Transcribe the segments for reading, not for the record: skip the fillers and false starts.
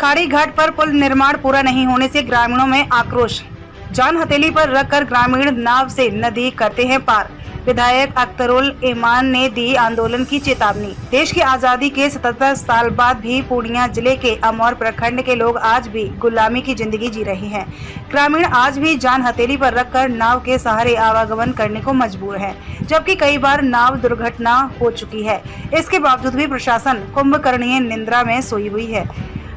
खाड़ी घाट पर पुल निर्माण पूरा नहीं होने से ग्रामीणों में आक्रोश। जान हथेली पर रखकर ग्रामीण नाव से नदी करते हैं पार। विधायक अख्तरुल ईमान ने दी आंदोलन की चेतावनी। देश की आजादी के 77 साल बाद भी पूर्णिया जिले के अमौर प्रखंड के लोग आज भी गुलामी की जिंदगी जी रहे हैं। ग्रामीण आज भी जान हथेली पर रखकर नाव के सहारे आवागमन करने को मजबूर है, जबकि कई बार नाव दुर्घटना हो चुकी है। इसके बावजूद भी प्रशासन कुंभकर्णीय निंद्रा में सोई हुई है।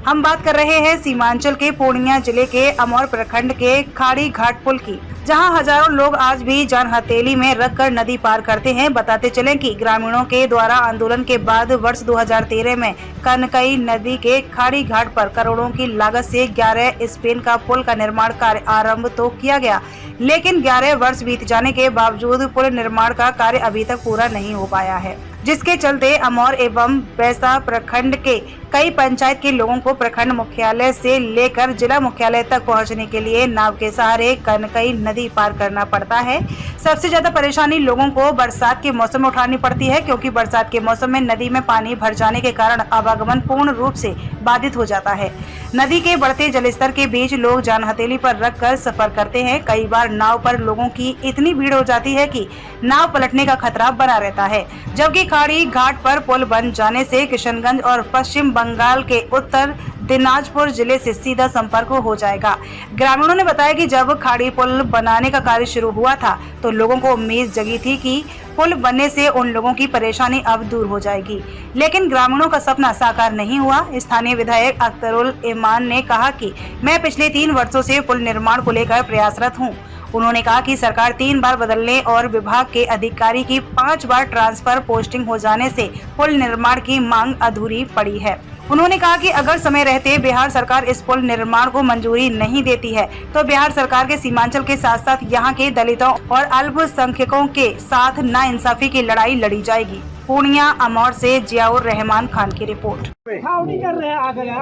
हम बात कर रहे हैं सीमांचल के पूर्णिया जिले के अमौर प्रखंड के खाड़ी घाट पुल की, जहां हजारों लोग आज भी जान हथेली में रखकर नदी पार करते हैं। बताते चलें कि ग्रामीणों के द्वारा आंदोलन के बाद वर्ष 2013 में कनकई नदी के खाड़ी घाट पर करोड़ों की लागत से 11 स्पेन का पुल का निर्माण कार्य आरंभ तो किया गया, लेकिन 11 वर्ष बीत जाने के बावजूद पुल निर्माण का कार्य अभी तक पूरा नहीं हो पाया है, जिसके चलते अमौर एवं बैसा प्रखंड के कई पंचायत के लोगों को प्रखंड मुख्यालय से लेकर जिला मुख्यालय तक पहुंचने के लिए नाव के सहारे कनकई नदी पार करना पड़ता है। सबसे ज्यादा परेशानी लोगों को बरसात के मौसम में उठानी पड़ती है, क्योंकि बरसात के मौसम में नदी में पानी भर जाने के कारण आवागमन पूर्ण रूप से बाधित हो जाता है। नदी के बढ़ते जलस्तर के बीच लोग जान हथेली पर रखकर सफर करते हैं। कई बार नाव पर लोगों की इतनी भीड़ हो जाती है कि नाव पलटने का खतरा बना रहता है, जबकि खाड़ी घाट पर पुल बन जाने से किशनगंज और पश्चिम बंगाल के उत्तर दिनाजपुर जिले से सीधा संपर्क हो जाएगा। ग्रामीणों ने बताया कि जब खाड़ी पुल बनाने का कार्य शुरू हुआ था तो लोगों को उम्मीद जगी थी कि पुल बनने से उन लोगों की परेशानी अब दूर हो जाएगी, लेकिन ग्रामीणों का सपना साकार नहीं हुआ। स्थानीय विधायक अख्तरुल ईमान ने कहा कि मैं पिछले 3 वर्षों से पुल निर्माण को लेकर प्रयासरत हूँ। उन्होंने कहा कि सरकार 3 बार बदलने और विभाग के अधिकारी की 5 बार ट्रांसफर पोस्टिंग हो जाने से पुल निर्माण की मांग अधूरी पड़ी है। उन्होंने कहा कि अगर समय रहते बिहार सरकार इस पुल निर्माण को मंजूरी नहीं देती है तो बिहार सरकार के सीमांचल के साथ साथ यहाँ के दलितों और अल्पसंख्यकों के साथ नाइंसाफी की लड़ाई लड़ी जाएगी। पूर्णिया अमौर से जियाउर रहमान खान की रिपोर्ट।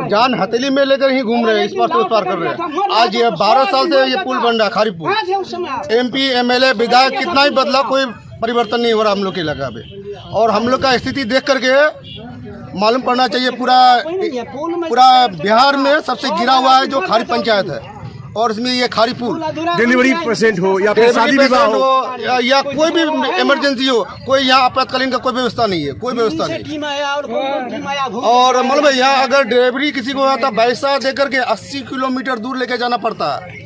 जान हथेली में लेकर ही घूम रहे हैं, इस पार से उस पार कर रहे हैं। आज ये 12 साल से ये पुल बन रहा है, खाड़ी पुल। MP MLA विधायक कितना ही बदला, कोई परिवर्तन नहीं हो रहा हम लोग के इलाका में। और हम लोग का स्थिति देख करके मालूम पड़ना चाहिए पूरा बिहार में सबसे गिरा हुआ है जो खाड़ी पंचायत है, और इसमें ये खाड़ी पुल डिलीवरी पेशेंट हो या फिर शादी विवाह हो या कोई भी इमरजेंसी हो, कोई यहाँ आपातकालीन का कोई व्यवस्था नहीं है, कोई व्यवस्था नहीं। और मतलब यहाँ अगर डिलीवरी किसी को आता बैसा दे करके 80 किलोमीटर दूर लेके जाना पड़ता है।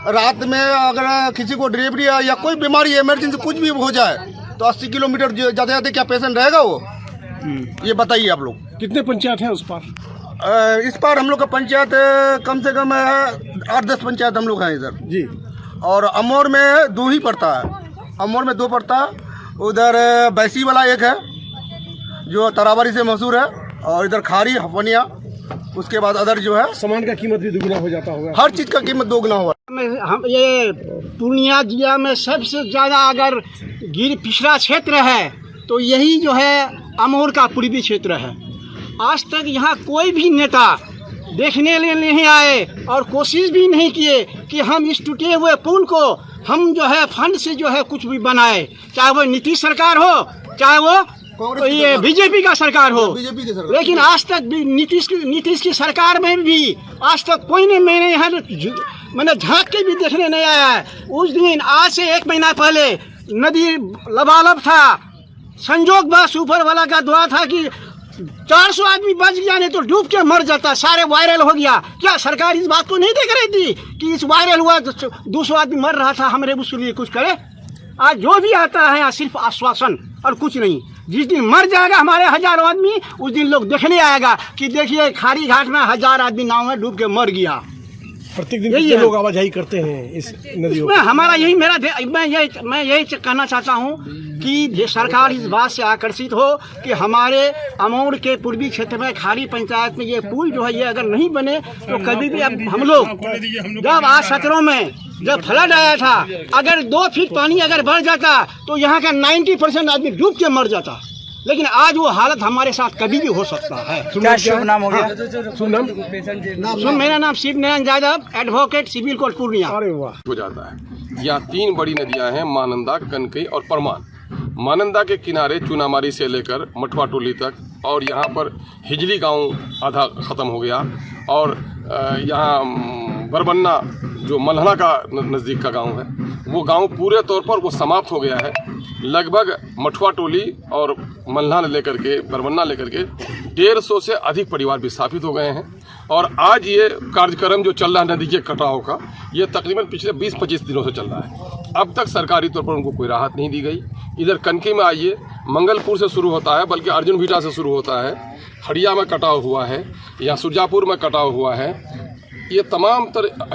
रात में अगर किसी को डिलीवरी या कोई बीमारी इमरजेंसी कुछ भी हो जाए तो 80 किलोमीटर जाते जाते क्या पेशेंट रहेगा वो? ये बताइए आप लोग। कितने पंचायत है उस पार? इस पार हम लोग का पंचायत कम से कम 8-10 पंचायत हम लोग हैं इधर जी। और अमौर में 2 ही पड़ता है, अमौर में 2 पड़ता है। उधर बैसी वाला एक है जो तरावरी से मशहूर है, और इधर खाड़ी हफनिया, उसके बाद अदर जो है। सामान का कीमत भी दुगना हो जाता होगा, हर चीज़ का कीमत दोगुना हुआ। हम ये पूर्णिया जिला में सबसे ज़्यादा अगर पिछड़ा क्षेत्र है तो यही जो है अमौर का पूर्वी क्षेत्र है। आज तक यहाँ कोई भी नेता देखने लिए नहीं आए और कोशिश भी नहीं किए कि हम इस टूटे हुए पुल को हम जो है फंड से जो है कुछ भी बनाए, चाहे वो नीतीश सरकार हो चाहे वो ये बीजेपी का सरकार हो। लेकिन आज तक भी नीतीश की सरकार में भी आज तक कोई ने मैंने झांक के भी देखने नहीं आया है। उस दिन आज से 1 महीना पहले नदी लबालब था, संजोग बस ऊपर वाला का दुआ था कि 400 आदमी बच गया, नहीं तो डूब के मर जाता। सारे वायरल हो गया। क्या सरकार इस बात को नहीं देख रही थी कि इस वायरल हुआ 200 आदमी मर रहा था, हमारे उसके लिए कुछ करे? आज जो भी आता है सिर्फ आश्वासन और कुछ नहीं। जिस दिन मर जाएगा हमारे 1000 आदमी, उस दिन लोग देखने आएगा कि देखिए खाड़ी घाट में 1000 आदमी नाव में डूब के मर गया। प्रत्येक दिन कितने लोग आवाजाही करते हैं इस नदी में? हमारा यही मैं यही कहना चाहता हूँ कि सरकार इस बात से आकर्षित हो कि हमारे अमौर के पूर्वी क्षेत्र में खाड़ी पंचायत में ये पुल जो है ये अगर नहीं बने तो कभी भी अब हम लोग जब आज 17 में जब फ्लड आया था, अगर 2 फीट पानी अगर बढ़ जाता तो यहाँ का 90% आदमी डूब के मर जाता। लेकिन आज वो हालत हमारे साथ कभी भी हो सकता है। क्या शुभ नाम हो गया? मेरा नाम Shiv Narayan Yadav, advocate, civil court Purnia. अरे वाह। हो जाता है। यहाँ 3 बड़ी नदियाँ हैं, महानंदा, कनकई और परमान। महानंदा के किनारे चूनामारी से लेकर मठवा टोली तक और यहाँ पर हिजली गांव आधा ख़त्म हो गया और यहाँ बरबन्ना जो मल्हना का नज़दीक का गांव है वो गांव पूरे तौर पर वो समाप्त हो गया है। लगभग मठुआ टोली और मल्हना लेकर के बरबन्ना लेकर के 150 से अधिक परिवार विस्थापित हो गए हैं और आज ये कार्यक्रम जो चल रहा है नदी के कटाव का, ये तकरीबन पिछले 20-25 दिनों से चल रहा है। अब तक सरकारी तौर पर उनको कोई राहत नहीं दी गई। इधर कनकी में आइए, मंगलपुर से शुरू होता है, बल्कि अर्जुन भीटा से शुरू होता है, हड़िया में कटाव हुआ है, यहाँ सुरजापुर में कटाव हुआ है, ये तमाम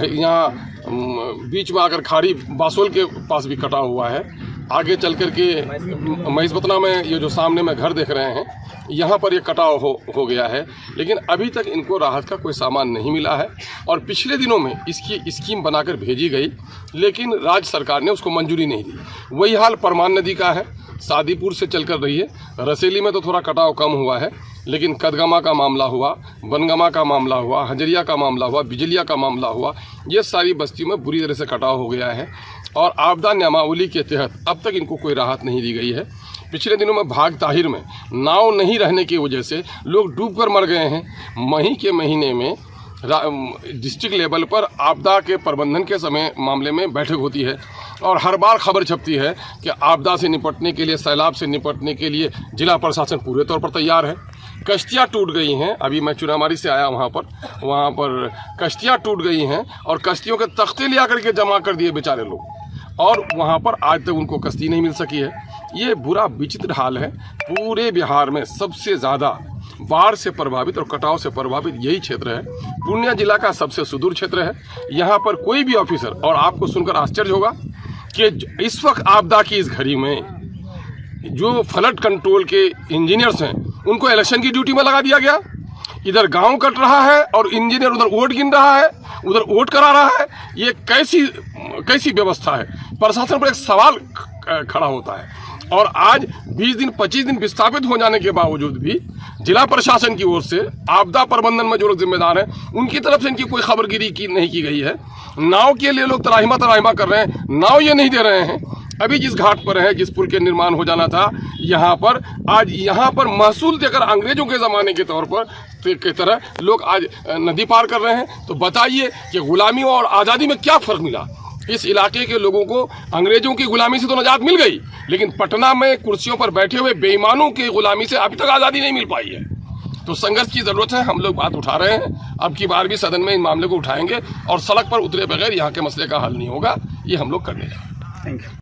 यहाँ बीच में आकर खाड़ी बासोल के पास भी कटाव हुआ है। आगे चल कर के महिषबतना में ये जो सामने में घर देख रहे हैं यहाँ पर ये कटाव हो गया है, लेकिन अभी तक इनको राहत का कोई सामान नहीं मिला है। और पिछले दिनों में इसकी स्कीम बनाकर भेजी गई, लेकिन राज्य सरकार ने उसको मंजूरी नहीं दी। वही हाल परमान नदी का है, सादीपुर से चल कर रही है। रसेली में तो थोड़ा कटाव कम हुआ है, लेकिन कदगमा का मामला हुआ, बनगमा का मामला हुआ, हजरिया का मामला हुआ, बिजलिया का मामला हुआ, ये सारी बस्तियों में बुरी तरह से कटाव हो गया है और आपदा नियमावली के तहत अब तक इनको कोई राहत नहीं दी गई है। पिछले दिनों में भाग ताहिर में नाव नहीं रहने की वजह से लोग डूबकर मर गए हैं। मई के महीने में डिस्ट्रिक्ट लेवल पर आपदा के प्रबंधन के समय मामले में बैठक होती है और हर बार खबर छपती है कि आपदा से निपटने के लिए, सैलाब से निपटने के लिए जिला प्रशासन पूरे तौर पर तैयार है। कश्तियाँ टूट गई हैं, अभी मैं चुनामारी से आया वहाँ पर कश्तियाँ टूट गई हैं और कश्तियों के तख्ते ले आकर के जमा कर दिए बेचारे लोग और वहाँ पर आज तक उनको कश्ती नहीं मिल सकी है। ये बुरा विचित्र हाल है। पूरे बिहार में सबसे ज़्यादा बाढ़ से प्रभावित और कटाव से प्रभावित यही क्षेत्र है। पूर्णिया जिला का सबसे सुदूर क्षेत्र है। यहाँ पर कोई भी ऑफिसर, और आपको सुनकर आश्चर्य होगा कि इस वक्त आपदा की इस घड़ी में जो फ्लड कंट्रोल के इंजीनियर्स हैं उनको इलेक्शन की ड्यूटी में लगा दिया गया। इधर गांव कट रहा है और इंजीनियर उधर वोट गिन रहा है, उधर वोट करा रहा है। ये कैसी व्यवस्था है? प्रशासन पर एक सवाल खड़ा होता है। और आज 20 दिन 25 दिन विस्थापित हो जाने के बावजूद भी जिला प्रशासन की ओर से आपदा प्रबंधन में जो लोग जिम्मेदार हैं उनकी तरफ से इनकी कोई खबरगिरी नहीं की गई है। नाव के लिए लोग तराहिमा कर रहे हैं, नाव ये नहीं दे रहे हैं। अभी जिस घाट पर है, जिस पुल के निर्माण हो जाना था, यहाँ पर आज यहाँ पर महसूल देकर अंग्रेजों के ज़माने के तौर पर की तरह लोग आज नदी पार कर रहे हैं। तो बताइए कि गुलामी और आज़ादी में क्या फ़र्क मिला? इस इलाके के लोगों को अंग्रेजों की गुलामी से तो निजात मिल गई, लेकिन पटना में कुर्सियों पर बैठे हुए बेईमानों की गुलामी से अभी तक आज़ादी नहीं मिल पाई है। तो संघर्ष की ज़रूरत है। हम लोग बात उठा रहे हैं, अब की बार भी सदन में इन मामले को उठाएंगे और सड़क पर उतरे बगैर यहाँ के मसले का हल नहीं होगा। ये हम लोग करने जा रहे हैं। Thank you.